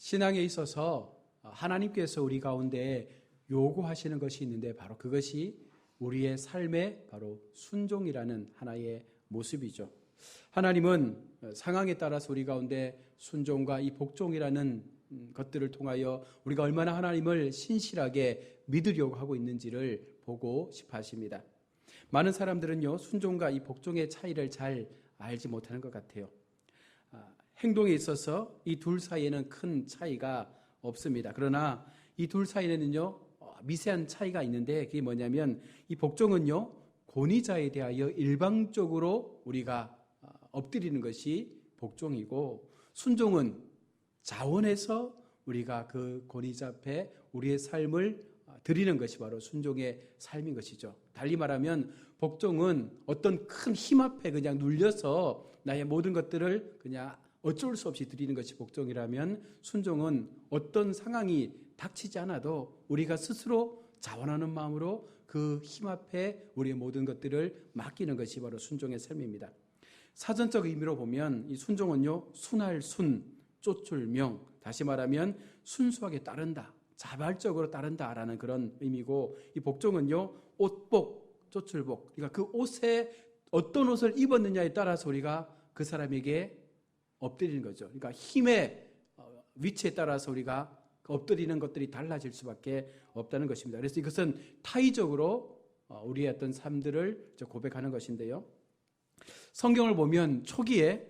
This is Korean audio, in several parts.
신앙에 있어서 하나님께서 우리 가운데 요구하시는 것이 있는데 바로 그것이 우리의 삶의 바로 순종이라는 하나의 모습이죠. 하나님은 상황에 따라서 우리 가운데 순종과 이 복종이라는 것들을 통하여 우리가 얼마나 하나님을 신실하게 믿으려고 하고 있는지를 보고 싶어 하십니다. 많은 사람들은요, 순종과 이 복종의 차이를 잘 알지 못하는 것 같아요. 행동에 있어서 이 둘 사이에는 큰 차이가 없습니다. 그러나 이 둘 사이에는요, 미세한 차이가 있는데 그게 뭐냐면 이 복종은요, 권위자에 대하여 일방적으로 우리가 엎드리는 것이 복종이고, 순종은 자원해서 우리가 그 권위자 앞에 우리의 삶을 드리는 것이 바로 순종의 삶인 것이죠. 달리 말하면 복종은 어떤 큰 힘 앞에 그냥 눌려서 나의 모든 것들을 그냥 어쩔 수 없이 드리는 것이 복종이라면, 순종은 어떤 상황이 닥치지 않아도 우리가 스스로 자원하는 마음으로 그 힘 앞에 우리의 모든 것들을 맡기는 것이 바로 순종의 삶입니다. 사전적 의미로 보면 이 순종은요, 순할 순, 쫓을 명, 다시 말하면 순수하게 따른다, 자발적으로 따른다라는 그런 의미고, 이 복종은요, 옷복, 쫓을복, 그러니까 그 옷에 어떤 옷을 입었느냐에 따라서 우리가 그 사람에게 엎드리는 거죠. 그러니까 힘의 위치에 따라서 우리가 엎드리는 것들이 달라질 수밖에 없다는 것입니다. 그래서 이것은 타의적으로 우리의 어떤 삶들을 고백하는 것인데요. 성경을 보면 초기에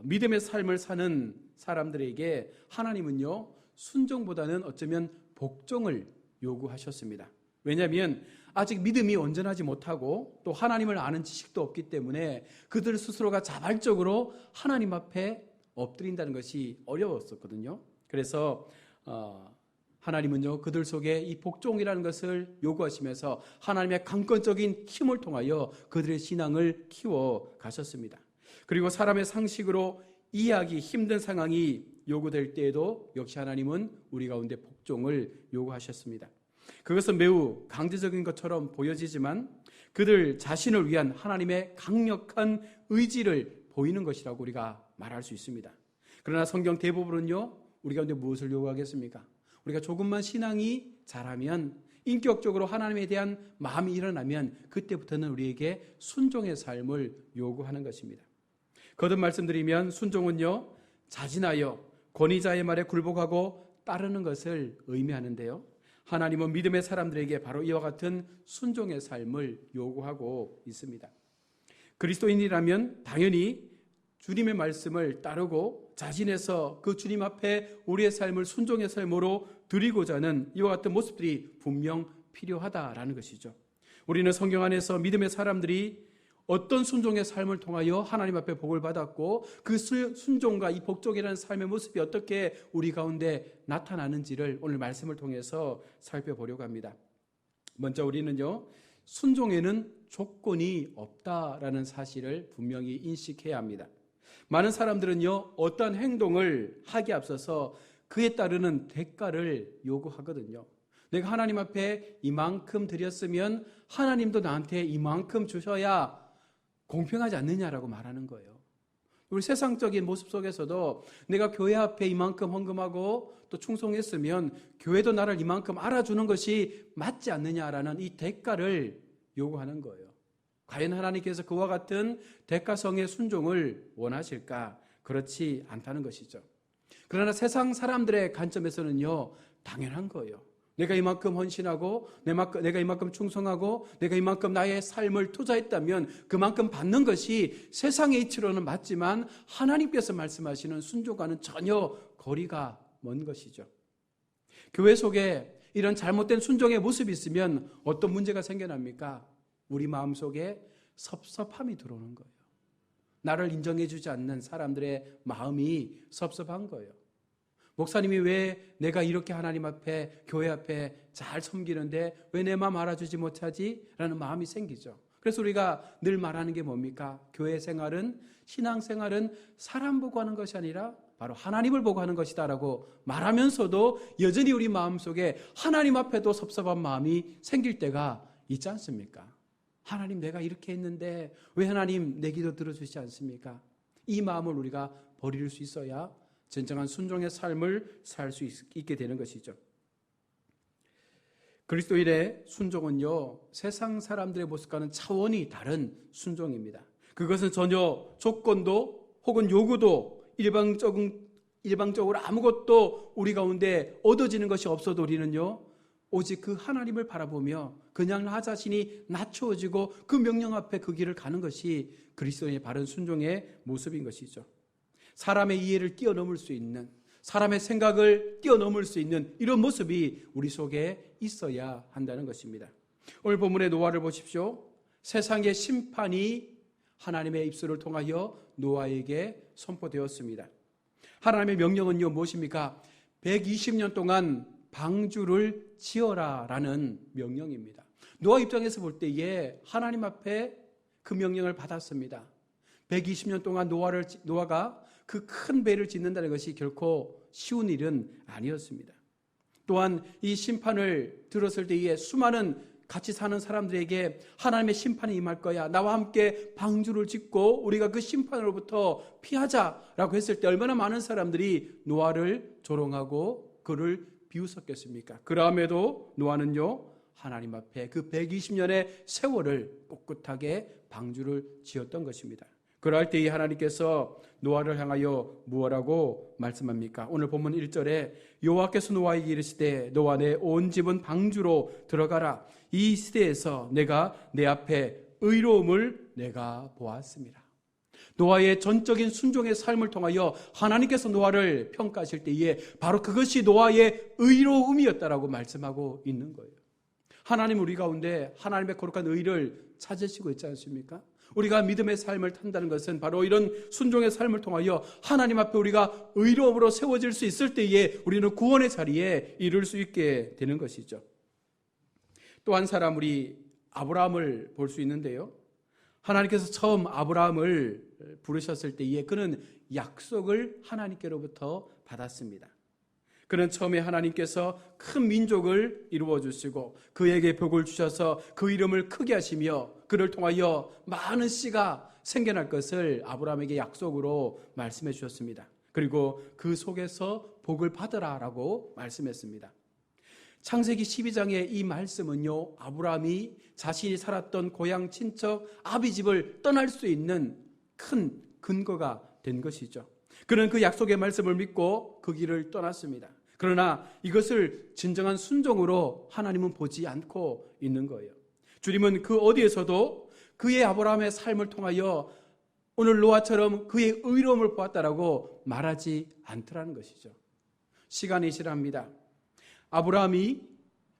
믿음의 삶을 사는 사람들에게 하나님은요, 순종보다는 어쩌면 복종을 요구하셨습니다. 왜냐하면 아직 믿음이 온전하지 못하고 또 하나님을 아는 지식도 없기 때문에 그들 스스로가 자발적으로 하나님 앞에 엎드린다는 것이 어려웠었거든요. 그래서 하나님은요, 그들 속에 이 복종이라는 것을 요구하시면서 하나님의 강권적인 힘을 통하여 그들의 신앙을 키워 가셨습니다. 그리고 사람의 상식으로 이해하기 힘든 상황이 요구될 때에도 역시 하나님은 우리 가운데 복종을 요구하셨습니다. 그것은 매우 강제적인 것처럼 보여지지만 그들 자신을 위한 하나님의 강력한 의지를 보이는 것이라고 우리가 말할 수 있습니다. 그러나 성경 대부분은요, 우리 가운데 무엇을 요구하겠습니까? 우리가 조금만 신앙이 자라면, 인격적으로 하나님에 대한 마음이 일어나면 그때부터는 우리에게 순종의 삶을 요구하는 것입니다. 거듭 말씀드리면 순종은요, 자진하여 권위자의 말에 굴복하고 따르는 것을 의미하는데요, 하나님은 믿음의 사람들에게 바로 이와 같은 순종의 삶을 요구하고 있습니다. 그리스도인이라면 당연히 주님의 말씀을 따르고 자신에서 그 주님 앞에 우리의 삶을 순종의 삶으로 드리고자 하는 이와 같은 모습들이 분명 필요하다라는 것이죠. 우리는 성경 안에서 믿음의 사람들이 어떤 순종의 삶을 통하여 하나님 앞에 복을 받았고 그 순종과 이 복종이라는 삶의 모습이 어떻게 우리 가운데 나타나는지를 오늘 말씀을 통해서 살펴보려고 합니다. 먼저 우리는요, 순종에는 조건이 없다라는 사실을 분명히 인식해야 합니다. 많은 사람들은요, 어떤 행동을 하기에 앞서서 그에 따르는 대가를 요구하거든요. 내가 하나님 앞에 이만큼 드렸으면 하나님도 나한테 이만큼 주셔야 공평하지 않느냐라고 말하는 거예요. 우리 세상적인 모습 속에서도 내가 교회 앞에 이만큼 헌금하고 또 충성했으면 교회도 나를 이만큼 알아주는 것이 맞지 않느냐라는 이 대가를 요구하는 거예요. 과연 하나님께서 그와 같은 대가성의 순종을 원하실까? 그렇지 않다는 것이죠. 그러나 세상 사람들의 관점에서는요, 당연한 거예요. 내가 이만큼 헌신하고 내가 이만큼 충성하고 내가 이만큼 나의 삶을 투자했다면 그만큼 받는 것이 세상의 이치로는 맞지만 하나님께서 말씀하시는 순종과는 전혀 거리가 먼 것이죠. 교회 속에 이런 잘못된 순종의 모습이 있으면 어떤 문제가 생겨납니까? 우리 마음속에 섭섭함이 들어오는 거예요. 나를 인정해 주지 않는 사람들의 마음이 섭섭한 거예요. 목사님이 왜 내가 이렇게 하나님 앞에 교회 앞에 잘 섬기는데 왜 내 마음 알아주지 못하지? 라는 마음이 생기죠. 그래서 우리가 늘 말하는 게 뭡니까? 교회 생활은, 신앙생활은 사람 보고 하는 것이 아니라 바로 하나님을 보고 하는 것이다 라고 말하면서도 여전히 우리 마음속에 하나님 앞에도 섭섭한 마음이 생길 때가 있지 않습니까? 하나님, 내가 이렇게 했는데 왜 하나님 내 기도 들어주시지 않습니까? 이 마음을 우리가 버릴 수 있어야 진정한 순종의 삶을 살 수 있게 되는 것이죠. 그리스도인의 순종은요, 세상 사람들의 모습과는 차원이 다른 순종입니다. 그것은 전혀 조건도 혹은 요구도 일방적으로 아무것도 우리 가운데 얻어지는 것이 없어도 우리는요, 오직 그 하나님을 바라보며 그냥 나 자신이 낮추어지고 그 명령 앞에 그 길을 가는 것이 그리스도인의 바른 순종의 모습인 것이죠. 사람의 이해를 뛰어넘을 수 있는, 사람의 생각을 뛰어넘을 수 있는 이런 모습이 우리 속에 있어야 한다는 것입니다. 오늘 본문의 노아를 보십시오. 세상의 심판이 하나님의 입술을 통하여 노아에게 선포되었습니다. 하나님의 명령은요, 무엇입니까? 120년 동안 방주를 지어라 라는 명령입니다. 노아 입장에서 볼 때에 하나님 앞에 그 명령을 받았습니다. 120년 동안 노아가 그 큰 배를 짓는다는 것이 결코 쉬운 일은 아니었습니다. 또한 이 심판을 들었을 때에 수많은 같이 사는 사람들에게 하나님의 심판이 임할 거야, 나와 함께 방주를 짓고 우리가 그 심판으로부터 피하자라고 했을 때 얼마나 많은 사람들이 노아를 조롱하고 그를 비웃었겠습니까? 그럼에도 노아는요, 하나님 앞에 그 120년의 세월을 꿋꿋하게 방주를 지었던 것입니다. 그럴 때에 하나님께서 노아를 향하여 무엇라고 말씀합니까? 오늘 본문 1절에 여호와께서 노아에게 이르시되 너와 내 온 집은 방주로 들어가라. 이 시대에서 내가 내 앞에 의로움을 내가 보았습니다. 노아의 전적인 순종의 삶을 통하여 하나님께서 노아를 평가하실 때에 바로 그것이 노아의 의로움이었다라고 말씀하고 있는 거예요. 하나님 우리 가운데 하나님의 거룩한 의를 찾으시고 있지 않습니까? 우리가 믿음의 삶을 탄다는 것은 바로 이런 순종의 삶을 통하여 하나님 앞에 우리가 의로움으로 세워질 수 있을 때에 우리는 구원의 자리에 이를 수 있게 되는 것이죠. 또 한 사람, 우리 아브라함을 볼 수 있는데요. 하나님께서 처음 아브라함을 부르셨을 때에 그는 약속을 하나님께로부터 받았습니다. 그는 처음에 하나님께서 큰 민족을 이루어 주시고 그에게 복을 주셔서 그 이름을 크게 하시며 그를 통하여 많은 씨가 생겨날 것을 아브라함에게 약속으로 말씀해 주셨습니다. 그리고 그 속에서 복을 받으라라고 말씀했습니다. 창세기 12장의 이 말씀은요, 아브라함이 자신이 살았던 고향 친척 아비집을 떠날 수 있는 큰 근거가 된 것이죠. 그는 그 약속의 말씀을 믿고 그 길을 떠났습니다. 그러나 이것을 진정한 순종으로 하나님은 보지 않고 있는 거예요. 주님은 그 어디에서도 그의 아브라함의 삶을 통하여 오늘 노아처럼 그의 의로움을 보았다라고 말하지 않더라는 것이죠. 시간이 지납니다. 아브라함이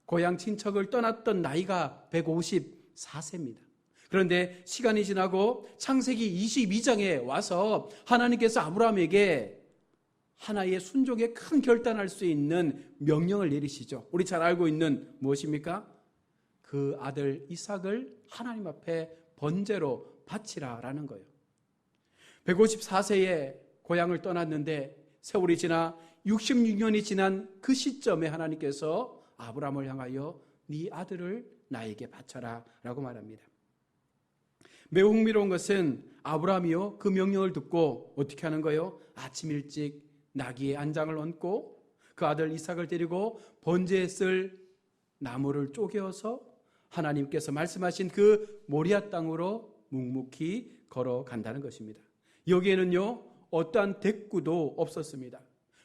고향 친척을 떠났던 나이가 154세입니다. 그런데 시간이 지나고 창세기 22장에 와서 하나님께서 아브라함에게 하나의 순종에 큰 결단할 수 있는 명령을 내리시죠. 우리 잘 알고 있는 무엇입니까? 그 아들 이삭을 하나님 앞에 번제로 바치라라는 거예요. 154세에 고향을 떠났는데 세월이 지나 66년이 지난 그 시점에 하나님께서 아브라함을 향하여 네 아들을 나에게 바쳐라 라고 말합니다. 매우 흥미로운 것은 아브라함이요, 그 명령을 듣고 어떻게 하는 거예요? 아침 일찍 나귀의 안장을 얹고 그 아들 이삭을 데리고 번제에 쓸 나무를 쪼개어서 하나님께서 말씀하신 그 모리아 땅으로 묵묵히 걸어간다는 것입니다. 여기에는요, 어떠한 대꾸도 없었습니다.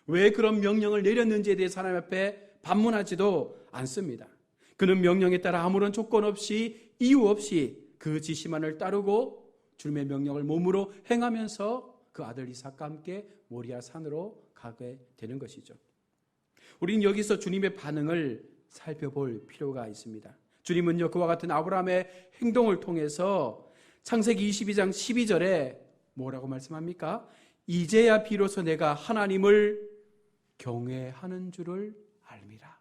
왜 그런 명령을 내렸는지에 대해서 하나님 앞에 반문하지도 않습니다. 그는 명령에 따라 아무런 조건 없이 이유 없이 그 지시만을 따르고 주님의 명령을 몸으로 행하면서 그 아들 이삭과 함께 모리아 산으로 가게 되는 것이죠. 우리는 여기서 주님의 반응을 살펴볼 필요가 있습니다. 주님은요, 그와 같은 아브라함의 행동을 통해서 창세기 22장 12절에 뭐라고 말씀합니까? 이제야 비로소 내가 하나님을 경외하는 줄을 알미라.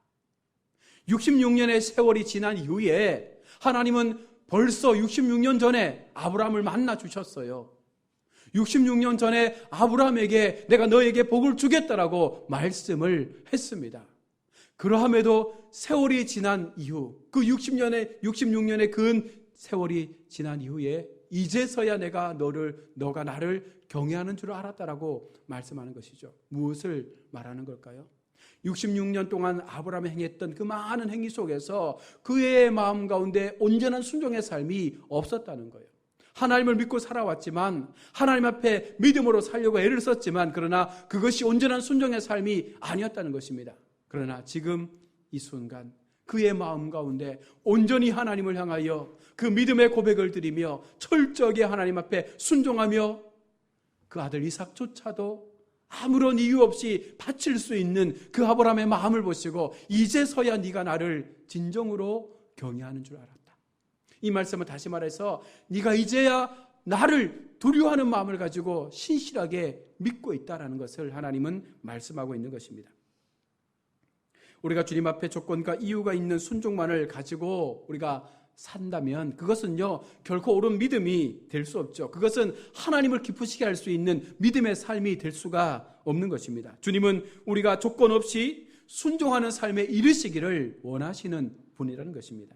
66년의 세월이 지난 이후에 하나님은 벌써 66년 전에 아브라함을 만나 주셨어요. 66년 전에 아브라함에게 내가 너에게 복을 주겠다라고 말씀을 했습니다. 그러함에도 세월이 지난 이후, 그 66년의 근 세월이 지난 이후에 이제서야 너가 나를 경외하는 줄 알았다라고 말씀하는 것이죠. 무엇을 말하는 걸까요? 66년 동안 아브라함이 행했던 그 많은 행위 속에서 그의 마음 가운데 온전한 순종의 삶이 없었다는 거예요. 하나님을 믿고 살아왔지만, 하나님 앞에 믿음으로 살려고 애를 썼지만, 그러나 그것이 온전한 순종의 삶이 아니었다는 것입니다. 그러나 지금 이 순간 그의 마음 가운데 온전히 하나님을 향하여 그 믿음의 고백을 드리며 철저하게 하나님 앞에 순종하며 그 아들 이삭조차도 아무런 이유 없이 바칠 수 있는 그 아브라함의 마음을 보시고 이제서야 네가 나를 진정으로 경외하는 줄 알았다. 이 말씀을 다시 말해서 네가 이제야 나를 두려워하는 마음을 가지고 신실하게 믿고 있다라는 것을 하나님은 말씀하고 있는 것입니다. 우리가 주님 앞에 조건과 이유가 있는 순종만을 가지고 우리가 산다면 그것은요 결코 옳은 믿음이 될 수 없죠. 그것은 하나님을 기쁘시게 할 수 있는 믿음의 삶이 될 수가 없는 것입니다. 주님은 우리가 조건 없이 순종하는 삶에 이르시기를 원하시는 분이라는 것입니다.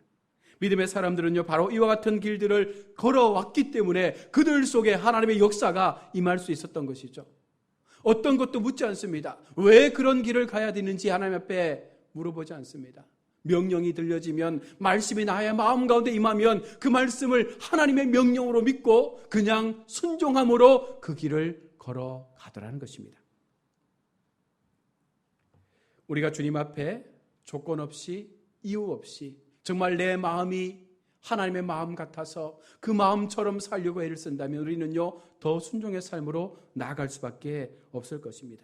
믿음의 사람들은요 바로 이와 같은 길들을 걸어왔기 때문에 그들 속에 하나님의 역사가 임할 수 있었던 것이죠. 어떤 것도 묻지 않습니다. 왜 그런 길을 가야 되는지 하나님 앞에 물어보지 않습니다. 명령이 들려지면, 말씀이 나의 마음 가운데 임하면 그 말씀을 하나님의 명령으로 믿고 그냥 순종함으로 그 길을 걸어가더라는 것입니다. 우리가 주님 앞에 조건 없이 이유 없이 정말 내 마음이 하나님의 마음 같아서 그 마음처럼 살려고 애를 쓴다면 우리는요 더 순종의 삶으로 나아갈 수밖에 없을 것입니다.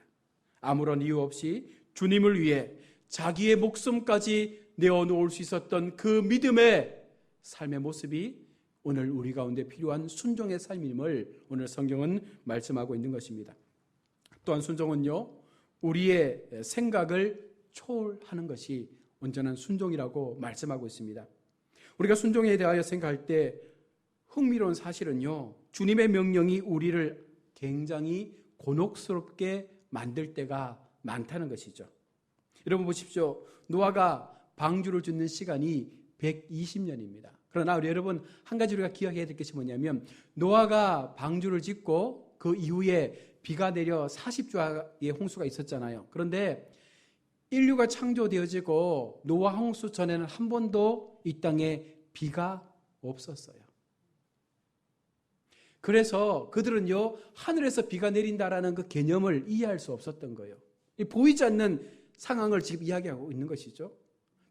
아무런 이유 없이 주님을 위해 자기의 목숨까지 내어놓을 수 있었던 그 믿음의 삶의 모습이 오늘 우리 가운데 필요한 순종의 삶임을 오늘 성경은 말씀하고 있는 것입니다. 또한 순종은요 우리의 생각을 초월하는 것이 온전한 순종이라고 말씀하고 있습니다. 우리가 순종에 대하여 생각할 때 흥미로운 사실은요 주님의 명령이 우리를 굉장히 곤혹스럽게 만들 때가 많다는 것이죠. 여러분 보십시오. 노아가 방주를 짓는 시간이 120년입니다. 그러나 우리 여러분 한 가지 우리가 기억해야 될 것이 뭐냐면 노아가 방주를 짓고 그 이후에 비가 내려 40주의 홍수가 있었잖아요. 그런데 인류가 창조되어지고 노아 홍수 전에는 한 번도 이 땅에 비가 없었어요. 그래서 그들은요 하늘에서 비가 내린다라는 그 개념을 이해할 수 없었던 거예요. 보이지 않는 상황을 지금 이야기하고 있는 것이죠.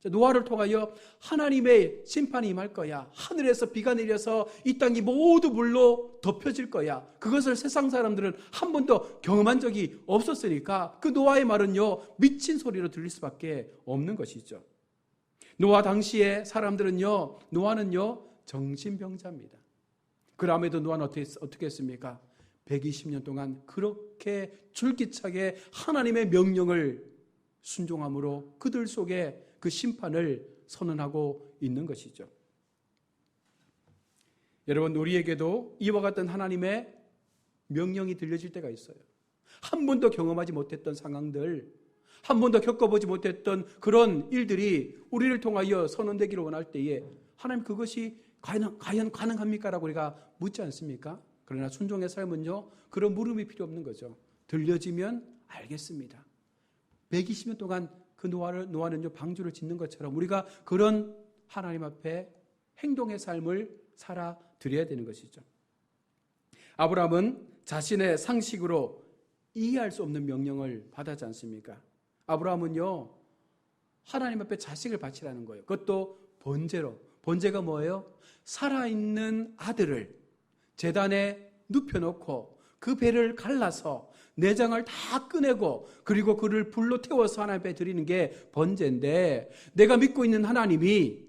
노아를 통하여 하나님의 심판이 임할 거야. 하늘에서 비가 내려서 이 땅이 모두 물로 덮여질 거야. 그것을 세상 사람들은 한 번도 경험한 적이 없었으니까 그 노아의 말은요 미친 소리로 들릴 수밖에 없는 것이죠. 노아 당시에 사람들은요 노아는요 정신병자입니다. 그럼에도 노아는 어떻게 했습니까? 120년 동안 그렇게 줄기차게 하나님의 명령을 순종함으로 그들 속에 그 심판을 선언하고 있는 것이죠. 여러분 우리에게도 이와 같은 하나님의 명령이 들려질 때가 있어요. 한 번도 경험하지 못했던 상황들, 한 번도 겪어보지 못했던 그런 일들이 우리를 통하여 선언되기를 원할 때에 하나님 그것이 과연 가능합니까? 라고 우리가 묻지 않습니까? 그러나 순종의 삶은요 그런 물음이 필요 없는 거죠. 들려지면 알겠습니다. 120년 동안 그 노아는요 방주를 짓는 것처럼 우리가 그런 하나님 앞에 행동의 삶을 살아드려야 되는 것이죠. 아브라함은 자신의 상식으로 이해할 수 없는 명령을 받았지 않습니까? 아브라함은요 하나님 앞에 자식을 바치라는 거예요. 그것도 번제로. 번제가 뭐예요? 살아있는 아들을 제단에 눕혀놓고 그 배를 갈라서 내장을 다 꺼내고 그리고 그를 불로 태워서 하나님 앞에 드리는 게 번제인데, 내가 믿고 있는 하나님이,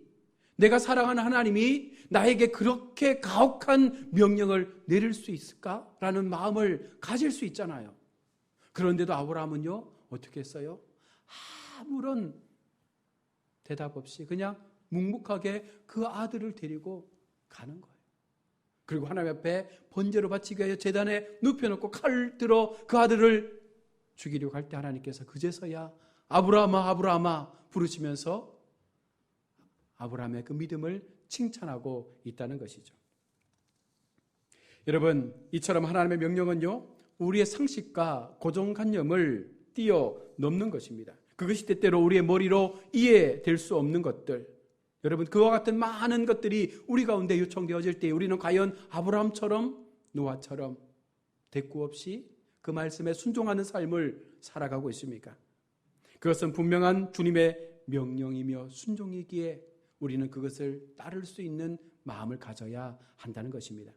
내가 사랑하는 하나님이 나에게 그렇게 가혹한 명령을 내릴 수 있을까라는 마음을 가질 수 있잖아요. 그런데도 아브라함은요 어떻게 했어요? 아무런 대답 없이 그냥 묵묵하게 그 아들을 데리고 가는 거예요. 그리고 하나님 앞에 번제로 바치기 위하여 제단에 눕혀놓고 칼을 들어 그 아들을 죽이려고 할 때 하나님께서 그제서야 아브라함아 아브라함아 부르시면서 아브라함의 그 믿음을 칭찬하고 있다는 것이죠. 여러분, 이처럼 하나님의 명령은요, 우리의 상식과 고정관념을 뛰어넘는 것입니다. 그것이 때때로 우리의 머리로 이해될 수 없는 것들, 여러분, 그와 같은 많은 것들이 우리 가운데 요청되어질 때 우리는 과연 아브라함처럼, 노아처럼 대꾸 없이 그 말씀에 순종하는 삶을 살아가고 있습니까? 그것은 분명한 주님의 명령이며 순종이기에 우리는 그것을 따를 수 있는 마음을 가져야 한다는 것입니다.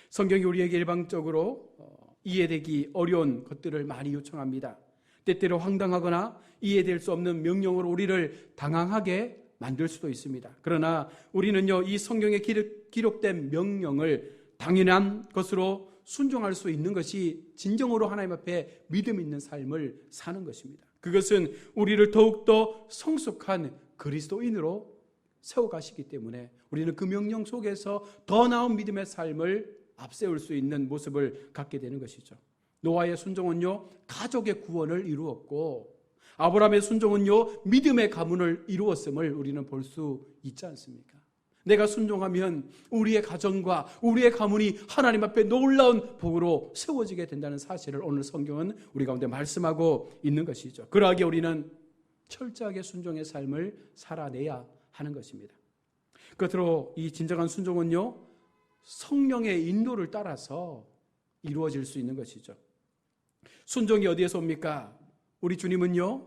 성경이 우리에게 일방적으로 이해되기 어려운 것들을 많이 요청합니다. 때때로 황당하거나 이해될 수 없는 명령으로 우리를 당황하게 만들 수도 있습니다. 그러나 우리는요, 이 성경에 기록된 명령을 당연한 것으로 순종할 수 있는 것이 진정으로 하나님 앞에 믿음 있는 삶을 사는 것입니다. 그것은 우리를 더욱더 성숙한 그리스도인으로 세워가시기 때문에 우리는 그 명령 속에서 더 나은 믿음의 삶을 앞세울 수 있는 모습을 갖게 되는 것이죠. 노아의 순종은요, 가족의 구원을 이루었고, 아브라함의 순종은요, 믿음의 가문을 이루었음을 우리는 볼 수 있지 않습니까? 내가 순종하면 우리의 가정과 우리의 가문이 하나님 앞에 놀라운 복으로 세워지게 된다는 사실을 오늘 성경은 우리 가운데 말씀하고 있는 것이죠. 그러하기에 우리는 철저하게 순종의 삶을 살아내야 하는 것입니다. 끝으로 이 진정한 순종은요, 성령의 인도를 따라서 이루어질 수 있는 것이죠. 순종이 어디에서 옵니까? 우리 주님은요,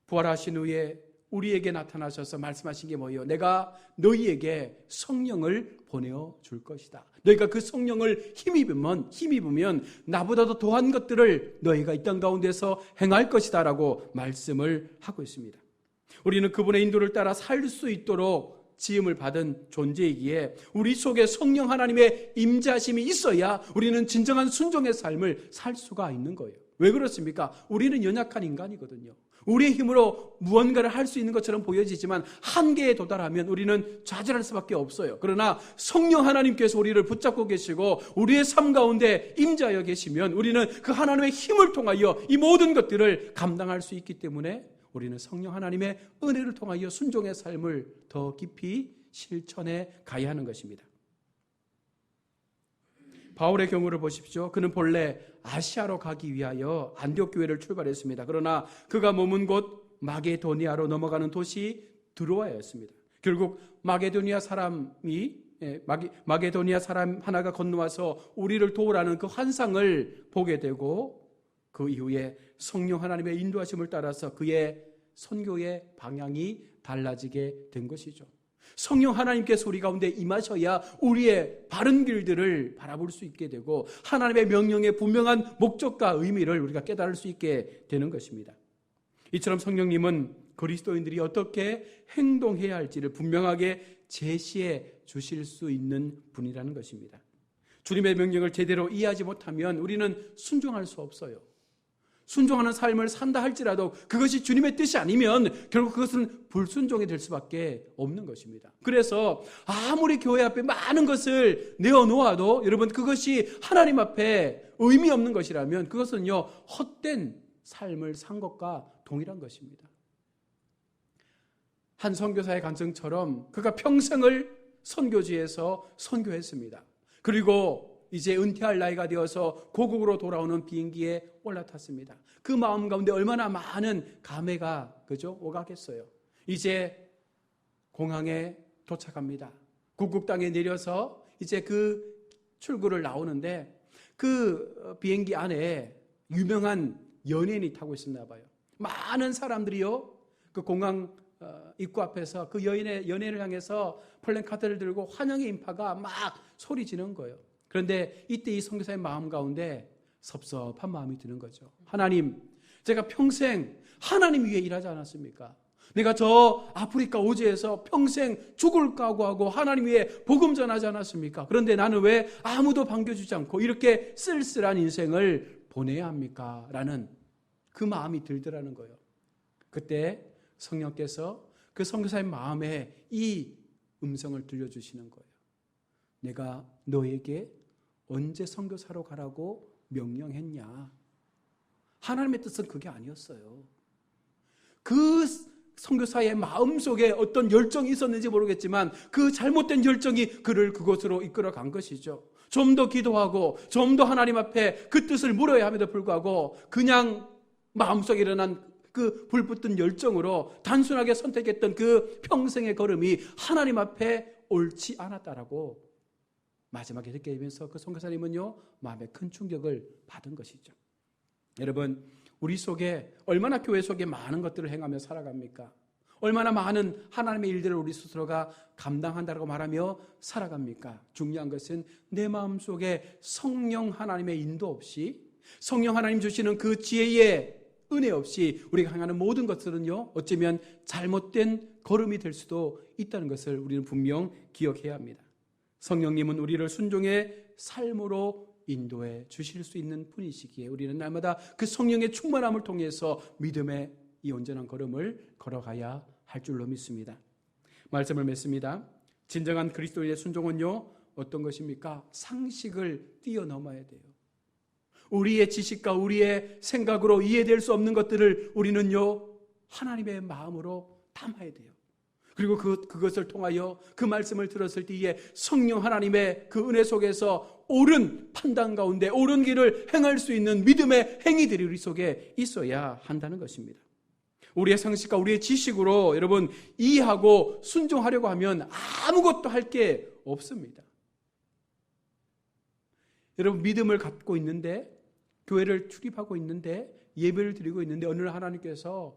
부활하신 후에 우리에게 나타나셔서 말씀하신 게 뭐예요? 내가 너희에게 성령을 보내어 줄 것이다. 너희가 그 성령을 힘입으면 나보다도 더한 것들을 너희가 이 땅 가운데서 행할 것이다 라고 말씀을 하고 있습니다. 우리는 그분의 인도를 따라 살 수 있도록 지음을 받은 존재이기에 우리 속에 성령 하나님의 임재하심이 있어야 우리는 진정한 순종의 삶을 살 수가 있는 거예요. 왜 그렇습니까? 우리는 연약한 인간이거든요. 우리의 힘으로 무언가를 할 수 있는 것처럼 보여지지만 한계에 도달하면 우리는 좌절할 수밖에 없어요. 그러나 성령 하나님께서 우리를 붙잡고 계시고 우리의 삶 가운데 임재하여 계시면 우리는 그 하나님의 힘을 통하여 이 모든 것들을 감당할 수 있기 때문에 우리는 성령 하나님의 은혜를 통하여 순종의 삶을 더 깊이 실천해 가야 하는 것입니다. 바울의 경우를 보십시오. 그는 본래 아시아로 가기 위하여 안디옥 교회를 출발했습니다. 그러나 그가 머문 곳 마게도니아로 넘어가는 도시 드로아였습니다. 결국 마게도니아 사람 하나가 건너와서 우리를 도우라는 그 환상을 보게 되고 그 이후에 성령 하나님의 인도하심을 따라서 그의 선교의 방향이 달라지게 된 것이죠. 성령 하나님께서 우리 가운데 임하셔야 우리의 바른 길들을 바라볼 수 있게 되고 하나님의 명령의 분명한 목적과 의미를 우리가 깨달을 수 있게 되는 것입니다. 이처럼 성령님은 그리스도인들이 어떻게 행동해야 할지를 분명하게 제시해 주실 수 있는 분이라는 것입니다. 주님의 명령을 제대로 이해하지 못하면 우리는 순종할 수 없어요. 순종하는 삶을 산다 할지라도 그것이 주님의 뜻이 아니면 결국 그것은 불순종이 될 수밖에 없는 것입니다. 그래서 아무리 교회 앞에 많은 것을 내어놓아도 여러분 그것이 하나님 앞에 의미 없는 것이라면 그것은요 헛된 삶을 산 것과 동일한 것입니다. 한 선교사의 간증처럼 그가 평생을 선교지에서 선교했습니다. 그리고 이제 은퇴할 나이가 되어서 고국으로 돌아오는 비행기에 올라탔습니다. 그 마음 가운데 얼마나 많은 감회가 오가겠어요. 이제 공항에 도착합니다. 고국 땅에 내려서 이제 그 출구를 나오는데 그 비행기 안에 유명한 연예인이 타고 있었나 봐요. 많은 사람들이요 그 공항 입구 앞에서 그 연예인을 향해서 플랜카드를 들고 환영의 인파가 막 소리 지르는 거예요. 그런데 이때 이 선교사의 마음 가운데 섭섭한 마음이 드는 거죠. 하나님, 제가 평생 하나님 위해 일하지 않았습니까? 내가 저 아프리카 오지에서 평생 죽을 각오하고 하나님 위해 복음 전하지 않았습니까? 그런데 나는 왜 아무도 반겨주지 않고 이렇게 쓸쓸한 인생을 보내야 합니까? 라는 그 마음이 들더라는 거예요. 그때 성령께서 그 선교사의 마음에 이 음성을 들려주시는 거예요. 내가 너에게 언제 선교사로 가라고 명령했냐? 하나님의 뜻은 그게 아니었어요. 그 선교사의 마음속에 어떤 열정이 있었는지 모르겠지만 그 잘못된 열정이 그를 그곳으로 이끌어 간 것이죠. 좀 더 기도하고 좀 더 하나님 앞에 그 뜻을 물어야 함에도 불구하고 그냥 마음속에 일어난 그 불붙은 열정으로 단순하게 선택했던 그 평생의 걸음이 하나님 앞에 옳지 않았다라고 마지막에 듣게 되면서 그 선교사님은요 마음에 큰 충격을 받은 것이죠. 여러분, 우리 속에 얼마나 교회 속에 많은 것들을 행하며 살아갑니까? 얼마나 많은 하나님의 일들을 우리 스스로가 감당한다고 말하며 살아갑니까? 중요한 것은 내 마음속에 성령 하나님의 인도 없이, 성령 하나님 주시는 그 지혜의 은혜 없이 우리가 행하는 모든 것들은요 어쩌면 잘못된 걸음이 될 수도 있다는 것을 우리는 분명 기억해야 합니다. 성령님은 우리를 순종의 삶으로 인도해 주실 수 있는 분이시기에 우리는 날마다 그 성령의 충만함을 통해서 믿음의 이 온전한 걸음을 걸어가야 할 줄로 믿습니다. 말씀을 맺습니다. 진정한 그리스도인의 순종은요 어떤 것입니까? 상식을 뛰어넘어야 돼요. 우리의 지식과 우리의 생각으로 이해될 수 없는 것들을 우리는요 하나님의 마음으로 담아야 돼요. 그리고 그것을 통하여 그 말씀을 들었을 때에 성령 하나님의 그 은혜 속에서 옳은 판단 가운데 옳은 길을 행할 수 있는 믿음의 행위들이 우리 속에 있어야 한다는 것입니다. 우리의 상식과 우리의 지식으로 여러분 이해하고 순종하려고 하면 아무것도 할 게 없습니다. 여러분, 믿음을 갖고 있는데 교회를 출입하고 있는데 예배를 드리고 있는데 어느 날 하나님께서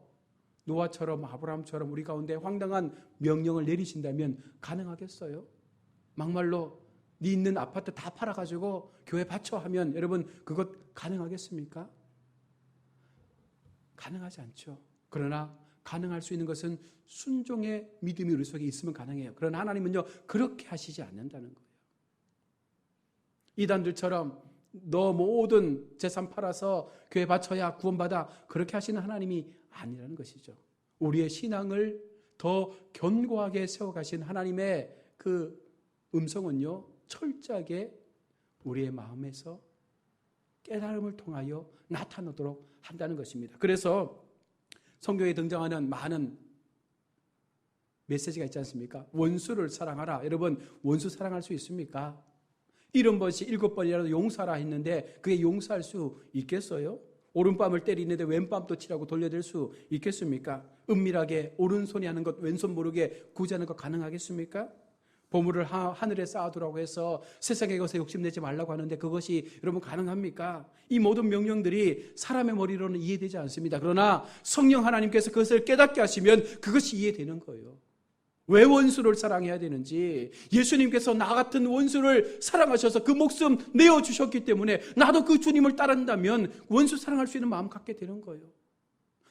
노아처럼 아브라함처럼 우리 가운데 황당한 명령을 내리신다면 가능하겠어요? 막말로 네 있는 아파트 다 팔아가지고 교회 바쳐 하면 여러분 그것 가능하겠습니까? 가능하지 않죠. 그러나 가능할 수 있는 것은 순종의 믿음이 우리 속에 있으면 가능해요. 그러나 하나님은요 그렇게 하시지 않는다는 거예요. 이단들처럼 너 모든 재산 팔아서 교회 바쳐야 구원받아 그렇게 하시는 하나님이 아니라는 것이죠. 우리의 신앙을 더 견고하게 세워가신 하나님의 그 음성은요 철저하게 우리의 마음에서 깨달음을 통하여 나타나도록 한다는 것입니다. 그래서 성경에 등장하는 많은 메시지가 있지 않습니까? 원수를 사랑하라. 여러분, 원수 사랑할 수 있습니까? 70번씩 7번이라도 용서하라 했는데 그게 용서할 수 있겠어요? 오른밤을 때리는데 왼밤도 치라고 돌려댈 수 있겠습니까? 은밀하게 오른손이 하는 것 왼손 모르게 구제하는 것 가능하겠습니까? 보물을 하늘에 쌓아두라고 해서 세상의 것에 욕심내지 말라고 하는데 그것이 여러분 가능합니까? 이 모든 명령들이 사람의 머리로는 이해되지 않습니다. 그러나 성령 하나님께서 그것을 깨닫게 하시면 그것이 이해되는 거예요. 왜 원수를 사랑해야 되는지, 예수님께서 나 같은 원수를 사랑하셔서 그 목숨 내어주셨기 때문에 나도 그 주님을 따른다면 원수 사랑할 수 있는 마음 갖게 되는 거예요.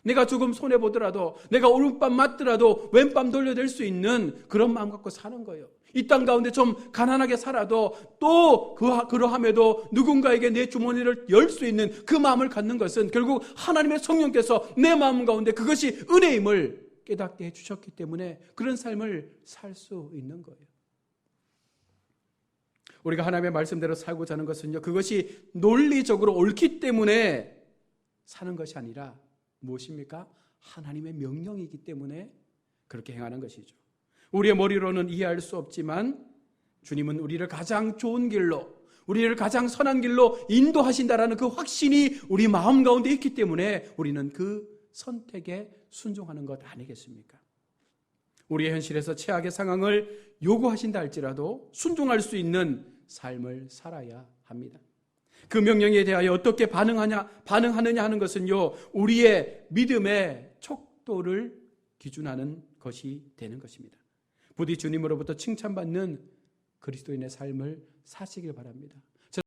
내가 조금 손해보더라도, 내가 오른밤 맞더라도 왼밤 돌려댈 수 있는 그런 마음 갖고 사는 거예요. 이 땅 가운데 좀 가난하게 살아도 또 그러함에도 누군가에게 내 주머니를 열 수 있는 그 마음을 갖는 것은 결국 하나님의 성령께서 내 마음 가운데 그것이 은혜임을 깨닫게 해주셨기 때문에 그런 삶을 살 수 있는 거예요. 우리가 하나님의 말씀대로 살고자 하는 것은요, 그것이 논리적으로 옳기 때문에 사는 것이 아니라 무엇입니까? 하나님의 명령이기 때문에 그렇게 행하는 것이죠. 우리의 머리로는 이해할 수 없지만 주님은 우리를 가장 좋은 길로, 우리를 가장 선한 길로 인도하신다라는 그 확신이 우리 마음 가운데 있기 때문에 우리는 그 선택에 순종하는 것 아니겠습니까? 우리의 현실에서 최악의 상황을 요구하신다 할지라도 순종할 수 있는 삶을 살아야 합니다. 그 명령에 대하여 어떻게 반응하느냐 하는 것은요, 우리의 믿음의 척도를 기준하는 것이 되는 것입니다. 부디 주님으로부터 칭찬받는 그리스도인의 삶을 사시길 바랍니다.